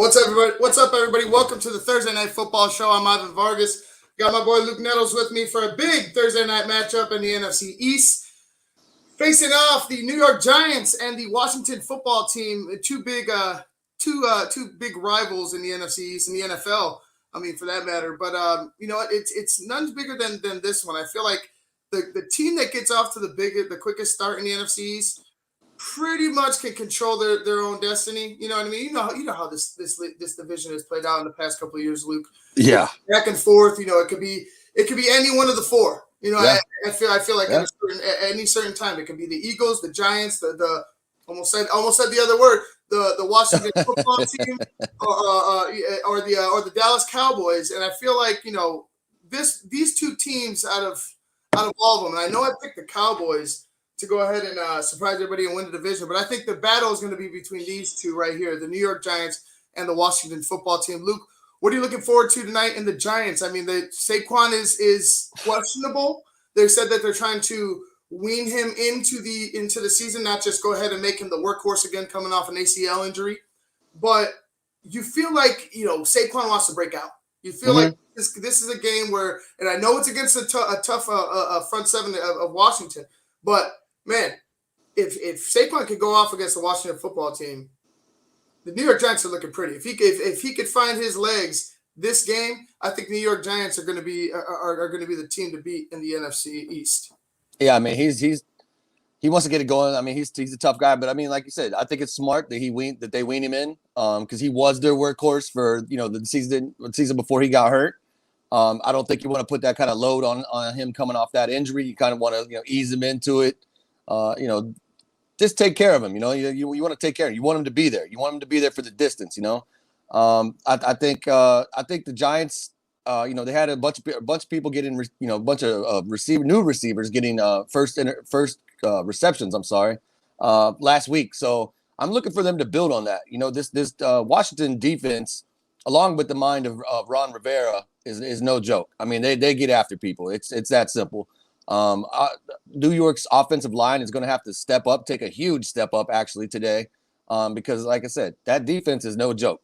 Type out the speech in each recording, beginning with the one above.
What's up, everybody? What's up, everybody? Welcome to the Thursday Night Football Show. I'm Ivan Vargas. Got my boy Luke Nettles with me for a big Thursday night matchup in the NFC East. Facing off the New York Giants and the Washington Football Team, two big rivals in the NFC East and the NFL. I mean, for that matter. But you know what? It's none bigger than this one. I feel like the team that gets off to the quickest start in the NFC East pretty much can control their own destiny. You know what I mean? You know how this division has played out in the past couple of years, Luke. Yeah, back and forth. You know, it could be any one of the four. You know, yeah. I feel like at any certain time it could be the Eagles, the Giants, the almost said the other word, the Washington Football Team, or the Dallas Cowboys. And I feel like these two teams out of all of them. And I know I picked the Cowboys to go ahead and surprise everybody and win the division. But I think the battle is going to be between these two right here, the New York Giants and the Washington Football Team. Luke, what are you looking forward to tonight in the Giants? I mean, Saquon is questionable. They said that they're trying to wean him into the season, not just go ahead and make him the workhorse again coming off an ACL injury. But you feel like, Saquon wants to break out. You feel like this is a game where, and I know it's against a tough front seven of Washington, but man, if Saquon could go off against the Washington Football Team, the New York Giants are looking pretty. If he could find his legs this game, I think New York Giants are going to be the team to beat in the NFC East. Yeah, I mean he wants to get it going. I mean he's a tough guy, but I mean like you said, I think it's smart that they wean him in because he was their workhorse for the season before he got hurt. I don't think you want to put that kind of load on him coming off that injury. You kind of want to ease him into it. Just take care of him. You want to take care of him. You want him to be there. You want him to be there for the distance. I think the Giants. They had a bunch of people getting a bunch of new receivers getting first receptions. I'm sorry, last week. So I'm looking for them to build on that. This Washington defense, along with the mind of Ron Rivera, is no joke. I mean, they get after people. It's that simple. New York's offensive line is going to have to step up, take a huge step up actually today, because like I said, that defense is no joke.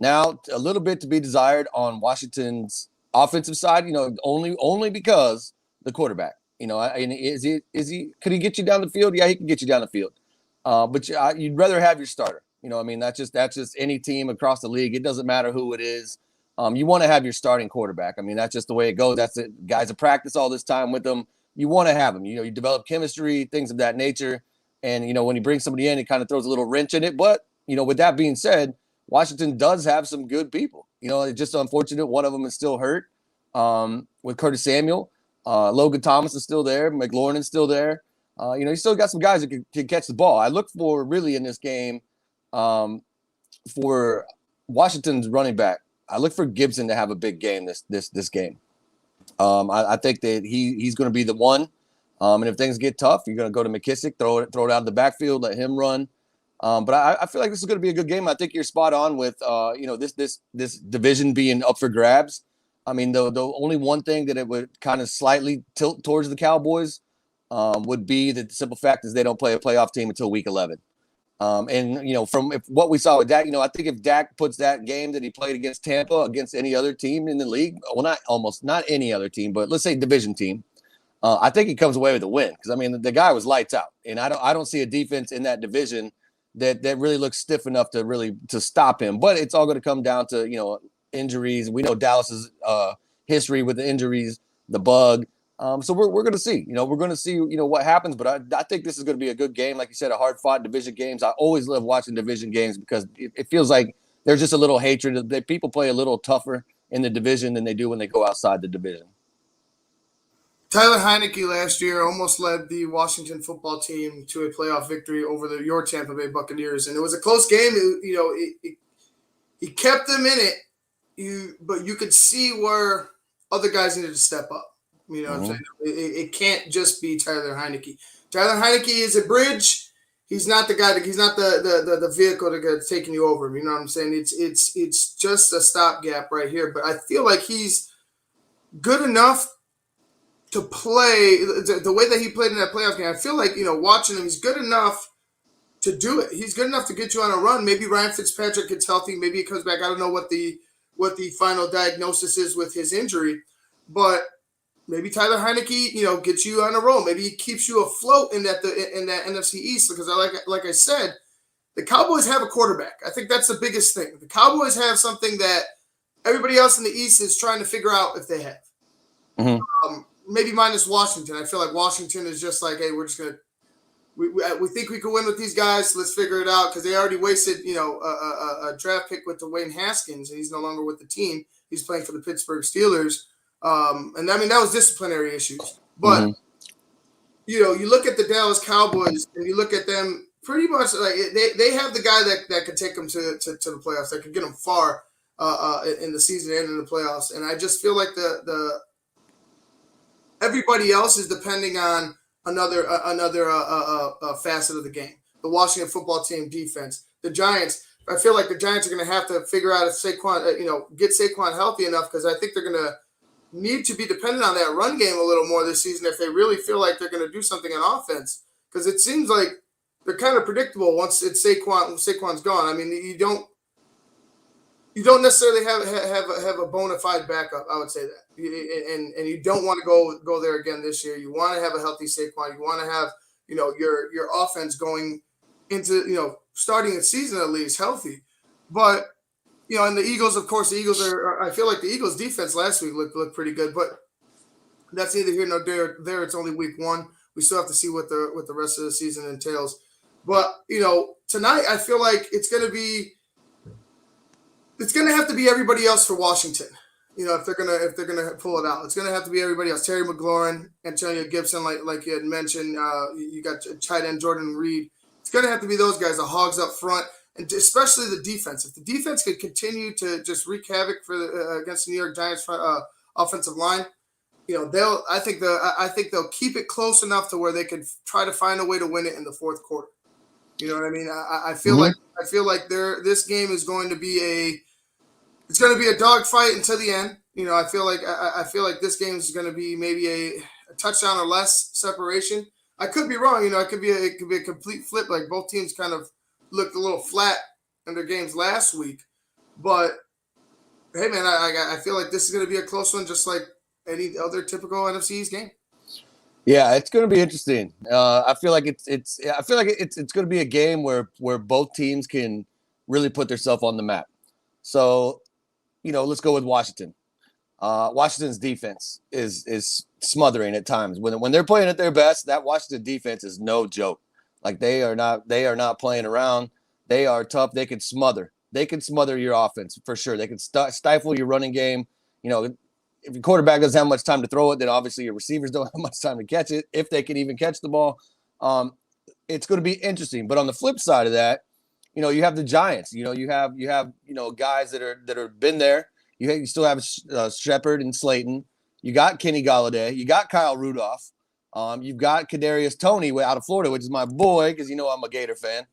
Now, a little bit to be desired on Washington's offensive side, only because the quarterback. Could he get you down the field? Yeah, he can get you down the field. But you'd rather have your starter. That's just any team across the league. It doesn't matter who it is. You want to have your starting quarterback. I mean, that's just the way it goes. That's it. Guys have practiced all this time with them. You want to have them. You develop chemistry, things of that nature. And, when you bring somebody in, it kind of throws a little wrench in it. But, with that being said, Washington does have some good people. It's just unfortunate one of them is still hurt with Curtis Samuel. Logan Thomas is still there. McLaurin is still there. You still got some guys that can catch the ball. I look for really in this game for Washington's running back. I look for Gibson to have a big game this game. I think that he's going to be the one. And if things get tough, you're going to go to McKissick, throw it out of the backfield, let him run. But I feel like this is going to be a good game. I think you're spot on with this division being up for grabs. I mean, the only one thing that it would kind of slightly tilt towards the Cowboys would be the simple fact is they don't play a playoff team until week 11. From what we saw with Dak, I think if Dak puts that game that he played against Tampa against any other team in the league, well, not any other team, but let's say division team, I think he comes away with a win because I mean the guy was lights out, and I don't see a defense in that division that really looks stiff enough to stop him. But it's all going to come down to injuries. We know Dallas's history with the injuries, the bug. So we're going to see. We're going to see what happens. But I think this is going to be a good game. Like you said, a hard fought division games. I always love watching division games because it feels like there's just a little hatred. That people play a little tougher in the division than they do when they go outside the division. Tyler Heineke last year almost led the Washington Football Team to a playoff victory over your Tampa Bay Buccaneers, and it was a close game. He kept them in it, but you could see where other guys needed to step up. What I'm saying? It can't just be Tyler Heineke. Tyler Heineke is a bridge. He's not the guy. He's not the vehicle that's taking you over. You know what I'm saying? It's just a stopgap right here. But I feel like he's good enough to play the way that he played in that playoff game. I feel like watching him, he's good enough to do it. He's good enough to get you on a run. Maybe Ryan Fitzpatrick gets healthy. Maybe he comes back. I don't know what the final diagnosis is with his injury, but maybe Tyler Heineke, gets you on a roll. Maybe he keeps you afloat in that NFC East, because like I said, the Cowboys have a quarterback. I think that's the biggest thing. The Cowboys have something that everybody else in the East is trying to figure out if they have. Mm-hmm. Maybe minus Washington. I feel like Washington is just like, hey, we're just gonna. We think we could win with these guys. So let's figure it out, because they already wasted, a draft pick with Dwayne Haskins, and he's no longer with the team. He's playing for the Pittsburgh Steelers. And I mean, that was disciplinary issues. But, you look at the Dallas Cowboys and you look at them, pretty much like they have the guy that could take them to the playoffs, that could get them far in the season and in the playoffs. And I just feel like the everybody else is depending on another facet of the game. The Washington football team defense, the Giants. I feel like the Giants are going to have to figure out if Saquon, get Saquon healthy enough, because I think they're going to need to be dependent on that run game a little more this season if they really feel like they're going to do something on offense. Because it seems like they're kind of predictable once it's Saquon's gone. I mean, you don't necessarily have a bona fide backup. I would say that, and you don't want to go there again this year. You want to have a healthy Saquon. You want to have your offense going into starting the season at least healthy. But and the Eagles, of course, I feel like the Eagles defense last week looked pretty good, but that's neither here nor there. It's only week 1. We still have to see what the rest of the season entails. But tonight I feel like it's going to have to be everybody else for Washington. If they're gonna pull it out, it's gonna have to be everybody else. Terry McLaurin, Antonio Gibson, like you had mentioned. You got tight end Jordan Reed. It's gonna have to be those guys, the hogs up front, and especially the defense. If the defense could continue to just wreak havoc against the New York Giants offensive line, I think they'll keep it close enough to where they could try to find a way to win it in the fourth quarter. You know what I mean? I feel like this game is going to be a dogfight until the end. I feel like this game is going to be maybe a touchdown or less separation. I could be wrong. It could be a complete flip. Like both teams kind of looked a little flat in their games last week. But hey, man, I feel like this is going to be a close one, just like any other typical NFC East game. Yeah, it's going to be interesting. I feel like it's going to be a game where both teams can really put themselves on the map. So, let's go with Washington. Washington's defense is smothering at times. When they're playing at their best, that Washington defense is no joke. Like they are not playing around. They are tough. They can smother. They can smother your offense for sure. They can stifle your running game. If your quarterback doesn't have much time to throw it, then obviously your receivers don't have much time to catch it, if they can even catch the ball. It's going to be interesting. But on the flip side of that, you have the Giants. You have guys that are been there. You still have Shepard and Slayton. You got Kenny Golladay. You got Kyle Rudolph. You've got Kadarius Toney out of Florida, which is my boy, because I'm a Gator fan.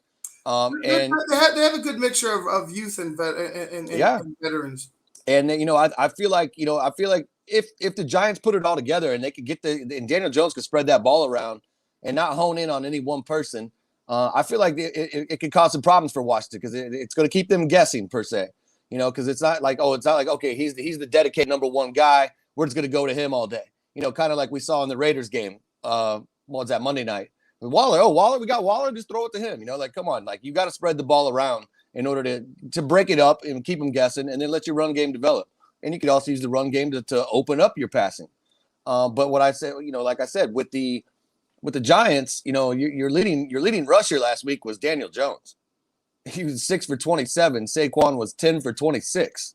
And they have a good mixture of youth and veterans. And I feel like if the Giants put it all together and they could and Daniel Jones could spread that ball around and not hone in on any one person, I feel like it could cause some problems for Washington, because it's going to keep them guessing per se. Because it's not like okay, he's the dedicated number one guy. We're just going to go to him all day. Kind of like we saw in the Raiders game. What was that, Monday night? Waller, we got Waller. Just throw it to him. Come on, you got to spread the ball around in order to break it up and keep them guessing, and then let your run game develop. And you could also use the run game to open up your passing. But what I said, like I said, with the Giants, your leading rusher last week was Daniel Jones. He was 6 for 27. Saquon was 10 for 26.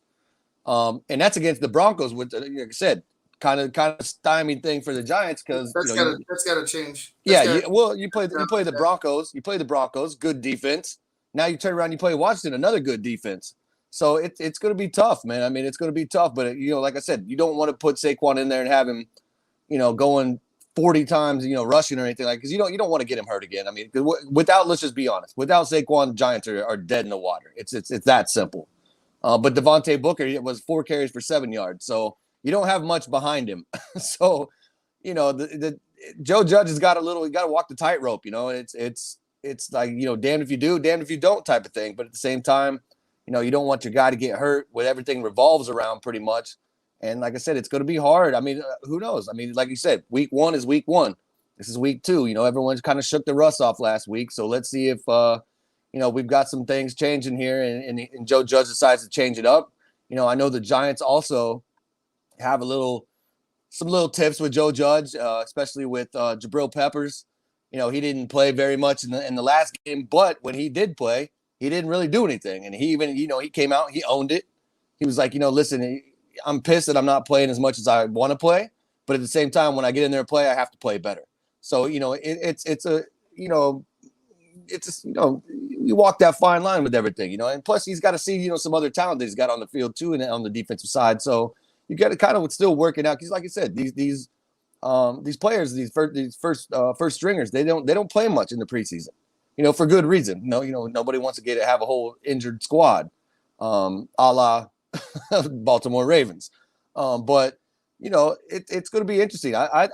And that's against the Broncos, with, like I said, kind of stymied thing for the Giants, because that's got to change. You play the Broncos. You play the Broncos, good defense. Now you turn around, you play Washington, another good defense. So it's going to be tough, man. I mean, it's going to be tough. But like I said, you don't want to put Saquon in there and have him, going 40 times, rushing or anything, because you don't want to get him hurt again. I mean, let's just be honest, without Saquon, the Giants are dead in the water. It's that simple. But Devontae Booker was 4 carries for 7 yards, so you don't have much behind him. So, the Joe Judge has got to walk the tightrope. it's like, damned if you do, damned if you don't type of thing. But at the same time, you don't want your guy to get hurt when everything revolves around pretty much. And like I said, it's going to be hard. I mean, who knows? I mean, like you said, week 1 is week 1. This is week 2. Everyone's kind of shook the rust off last week. So let's see if, we've got some things changing here and Joe Judge decides to change it up. I know the Giants also have some little tips with Joe Judge, especially with Jabril Peppers. He didn't play very much in the last game, but when he did play, he didn't really do anything. And he even, he came out, he owned it. He was like, listen, I'm pissed that I'm not playing as much as I want to play, but at the same time, when I get in there and play, I have to play better. So, you walk that fine line with everything, and plus he's got to see, some other talent that he's got on the field too, and on the defensive side. So you got to kind of still working out. Cause like you said, these players, these first stringers, they don't play much in the preseason, for good reason. Nobody wants to have a whole injured squad, a la Baltimore Ravens. But it's going to be interesting. I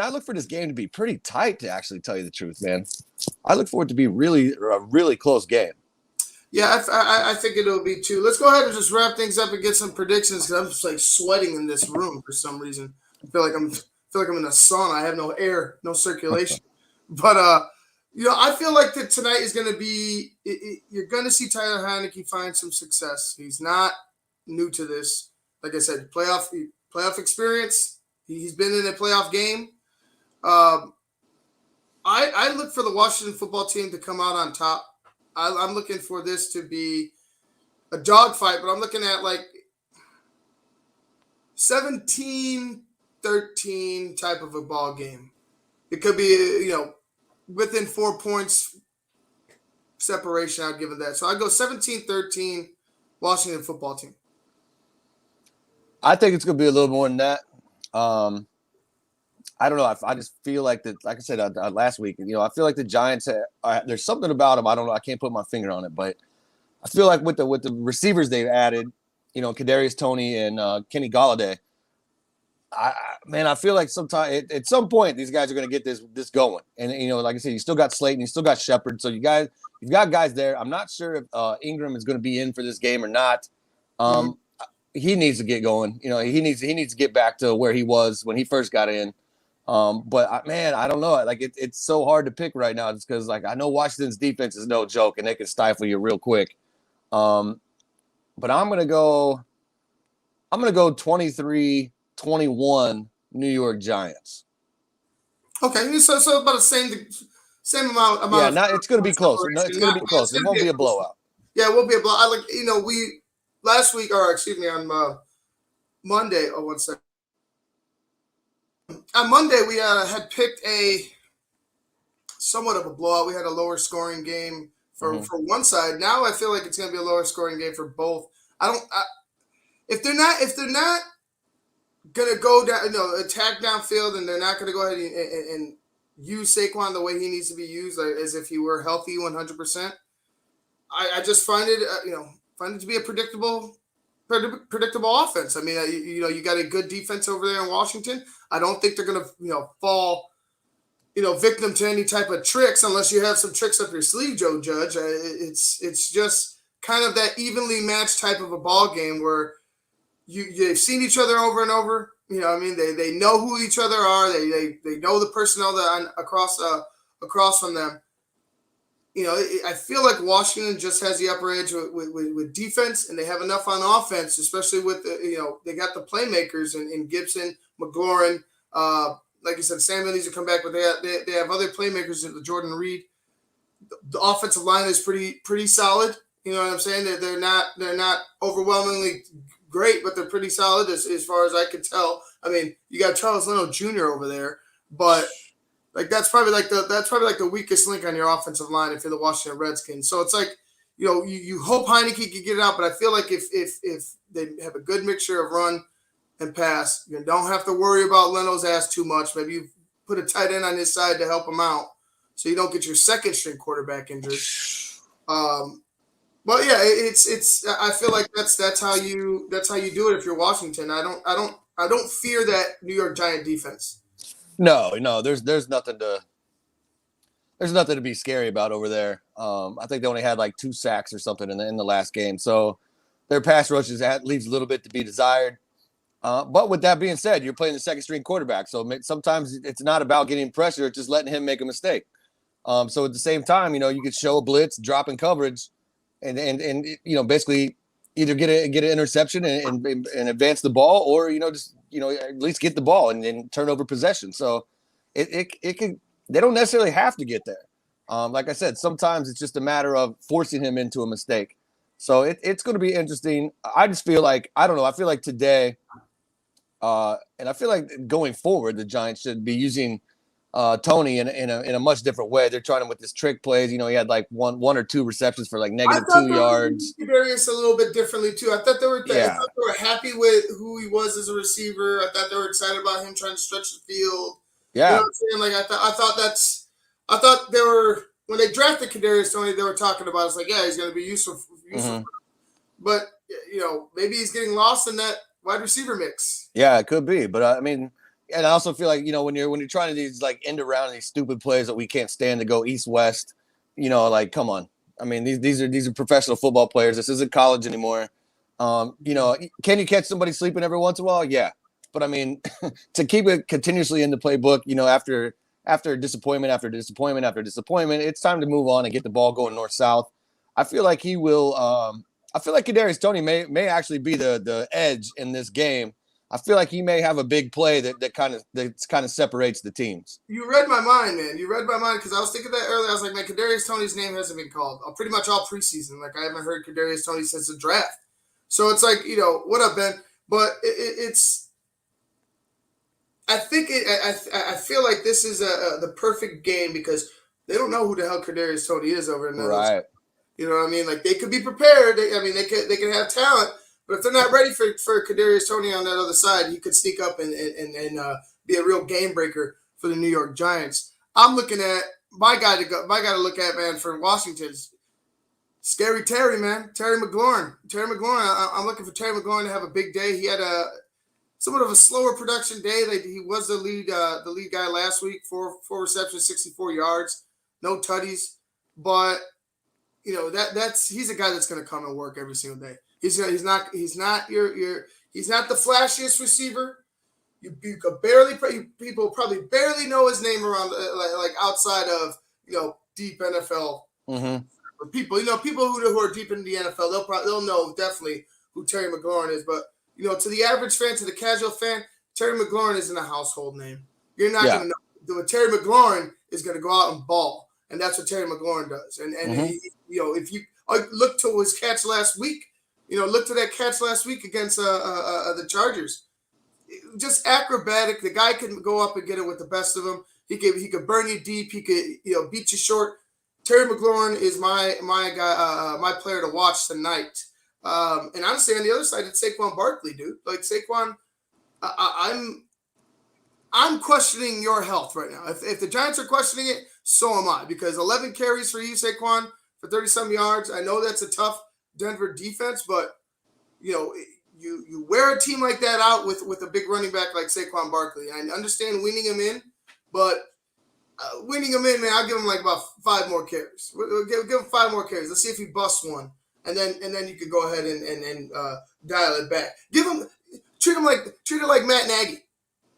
look for this game to be pretty tight, to actually tell you the truth, man. I look for it to be a really close game. Yeah, I think it'll be too. Let's go ahead and just wrap things up and get some predictions, because I'm just like sweating in this room for some reason. I feel like I'm in a sauna. I have no air, no circulation. But I feel like that tonight is going to be. You're going to see Tyler Heineke find some success. He's not new to this. Like I said, playoff experience. He's been in a playoff game. I look for the Washington football team to come out on top. I'm looking for this to be a dogfight, but I'm looking at like 17-13 type of a ball game. It could be, within 4 points separation. I'd give it that. So I go 17-13 Washington football team. I think it's going to be a little more than that. I don't know. I just feel like that. Like I said last week, I feel like the Giants. There's something about them. I don't know. I can't put my finger on it, but I feel like with the receivers they've added, Kadarius Toney and Kenny Golladay. I feel like at some point these guys are going to get this going. And like I said, you still got Slayton, you still got Shepard, so you've got guys there. I'm not sure if Ingram is going to be in for this game or not. He needs to get going. He needs to get back to where he was when he first got in. But I don't know. Like it's so hard to pick right now, just because like I know Washington's defense is no joke and they can stifle you real quick. But I'm gonna go 23-21 New York Giants. Okay, so about the same amount. Yeah, it's gonna be close. No, it's gonna be close. It won't be a blowout. Yeah, it won't be a blowout. We last week, or excuse me, on Monday. Oh, 1 second. On Monday, we had picked a somewhat of a blowout. We had a lower scoring game for one side. Now I feel like it's going to be a lower scoring game for both. If they're not going to go down, attack downfield, and they're not going to go ahead and use Saquon the way he needs to be used, like, as if he were healthy 100%. I just find it to be a predictable offense. I mean, you got a good defense over there in Washington. I don't think they're going to, fall, victim to any type of tricks, unless you have some tricks up your sleeve, Joe Judge. It's just kind of that evenly matched type of a ball game where you've seen each other over and over. They know who each other are. They know the personnel that across from them. I feel like Washington just has the upper edge with defense, and they have enough on offense, especially with they got the playmakers in Gibson, McLaurin. Like I said, Samuel needs to come back, but they have other playmakers in the Jordan Reed. The offensive line is pretty solid. You know what I'm saying? They're not overwhelmingly great, but they're pretty solid as far as I could tell. I mean, you got Charles Leno Jr. over there, but like that's probably like the weakest link on your offensive line if you're the Washington Redskins. So it's like, you hope Heineke can get it out, but I feel like if they have a good mixture of run and pass, you don't have to worry about Leno's ass too much. Maybe you put a tight end on his side to help him out, so you don't get your second string quarterback injured. But yeah, it's. I feel like that's how you do it if you're Washington. I don't fear that New York Giant defense. No, there's nothing there's nothing to be scary about over there. I think they only had like 2 sacks or something in the last game. So their pass rushes leaves a little bit to be desired. But with that being said, you're playing the second string quarterback. So sometimes it's not about getting pressure. It's just letting him make a mistake. So at the same time, you could show a blitz, drop in coverage, and basically either get an interception and advance the ball, or at least get the ball and turn over possession. So it could. They don't necessarily have to get there. Like I said, sometimes it's just a matter of forcing him into a mistake. So it's going to be interesting. I just feel like, I don't know. I feel like today, and I feel like going forward, the Giants should be using Tony in a much different way. They're trying him with this trick plays. He had like one or two receptions for like -2 yards. Kadarius a little bit differently too. I thought they were happy with who he was as a receiver. I thought they were excited about him trying to stretch the field. Yeah, you know what I'm saying? Like I thought they were, when they drafted Kadarius Toney, they were talking about it's like, yeah, he's going to be useful. But maybe he's getting lost in that wide receiver mix. Yeah, it could be. But I mean, and I also feel like when you're trying to do these like end around these stupid plays that we can't stand to go east west, like come on. I mean, these are professional football players. This isn't college anymore. Can you catch somebody sleeping every once in a while? Yeah. But I mean, to keep it continuously in the playbook, after disappointment after disappointment after disappointment, it's time to move on and get the ball going north-south. I feel like he will. I feel like Kadarius Toney may actually be the edge in this game. I feel like he may have a big play that kind of separates the teams. You read my mind, man. You read my mind, because I was thinking that earlier. I was like, man, Kadarius Toney's name hasn't been called pretty much all preseason. Like, I haven't heard Kadarius Toney since the draft. So it's like, what up, Ben? But it's. I feel like this is the perfect game, because they don't know who the hell Kadarius Toney is over in that. Right. You know what I mean? Like, they could be prepared. They can have talent, but if they're not ready for Kadarius Toney on that other side, he could sneak up and be a real game breaker for the New York Giants. I'm looking at my guy to look at, man, for Washington's Scary Terry, man. Terry McLaurin. I'm looking for Terry McLaurin to have a big day. He had somewhat of a slower production day. He was the lead guy last week, four receptions, 64 yards, no tutties. But he's a guy that's going to come and work every single day. He's not the flashiest receiver. You could barely, people probably barely know his name around like outside of deep NFL. People who are deep in the NFL, they'll know definitely who Terry McLaurin is. But to the average fan, to the casual fan, Terry McLaurin isn't a household name. You're not going to know. But Terry McLaurin is going to go out and ball, and that's what Terry McLaurin does. And if you look to his catch last week, look to that catch last week against the Chargers. Just acrobatic. The guy can go up and get it with the best of them. He could burn you deep. He could beat you short. Terry McLaurin is my guy, my player to watch tonight. And honestly, on the other side, it's Saquon Barkley, dude. Like Saquon, I'm questioning your health right now. If the Giants are questioning it, so am I, because 11 carries for you, Saquon, for 30-some yards. I know that's a tough Denver defense, but you wear a team like that out with a big running back like Saquon Barkley. I understand winning him in, but winning him in, man, I'll give him like about 5 more carries. Give him 5 more carries. Let's see if he busts one, and then you could go ahead and dial it back. Treat him like Matt Nagy.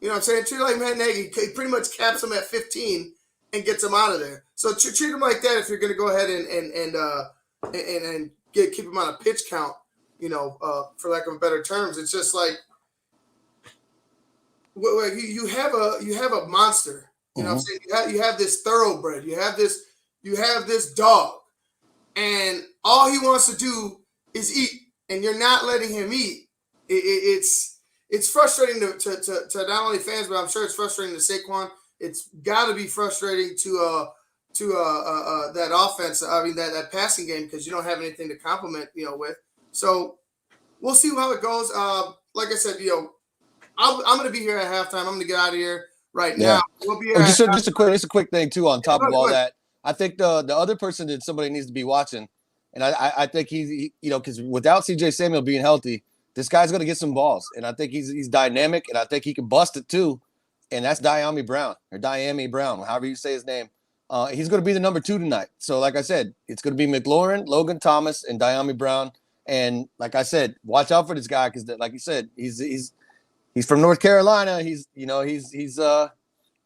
You know what I'm saying? Treat him like Matt Nagy. He pretty much caps him at 15 and gets him out of there. So treat him like that if you're going to go ahead and keep him on a pitch count. For lack of better terms, it's just like you have a monster. You know what I'm saying? You have this thoroughbred. You have this dog, and all he wants to do is eat, and you're not letting him eat. It's frustrating to not only fans, but I'm sure it's frustrating to Saquon. It's got to be frustrating to that offense. I mean that passing game, because you don't have anything to complement with. So we'll see how it goes. Like I said, I'm going to be here at halftime. I'm going to get out of here right now. We'll be just a quick thing too. On top of all that, I think the other person that somebody needs to be watching, and I think he's because without CJ Samuel being healthy, this guy's going to get some balls, and I think he's dynamic, and I think he can bust it too. And that's Diami Brown, however you say his name. He's going to be the number 2 tonight. So, like I said, it's going to be McLaurin, Logan Thomas, and Diami Brown. And like I said, watch out for this guy because, like you said, he's from North Carolina. He's a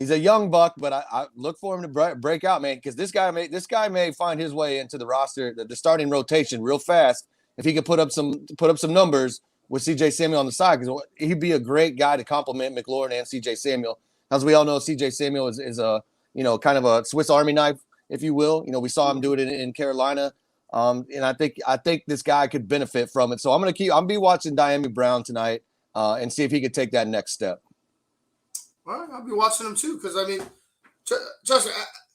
young buck, but I look for him to break out, man, because this guy may find his way into the roster, the starting rotation, real fast if he could put up some numbers with C.J. Samuel on the side, because he'd be a great guy to complement McLaurin and C.J. Samuel. As we all know, C.J. Samuel is a kind of a Swiss Army knife, if you will. We saw him do it in Carolina, and I think this guy could benefit from it. So I'm gonna be watching Diami Brown tonight and see if he could take that next step. Well, I'll be watching him too because, I mean, trust me,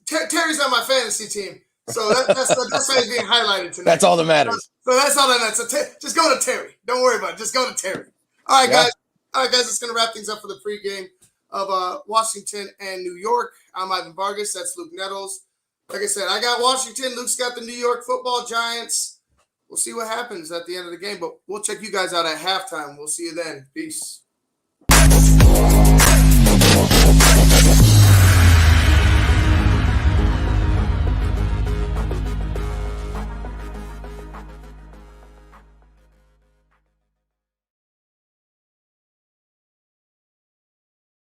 Terry's on my fantasy team. So that's why he's being highlighted tonight. That's all that matters. So that's all that matters. So just go to Terry. Don't worry about it. Just go to Terry. All right, guys. It's going to wrap things up for the pregame of Washington and New York. I'm Ivan Vargas. That's Luke Nettles. Like I said, I got Washington. Luke's got the New York Football Giants. We'll see what happens at the end of the game, but we'll check you guys out at halftime. We'll see you then. Peace.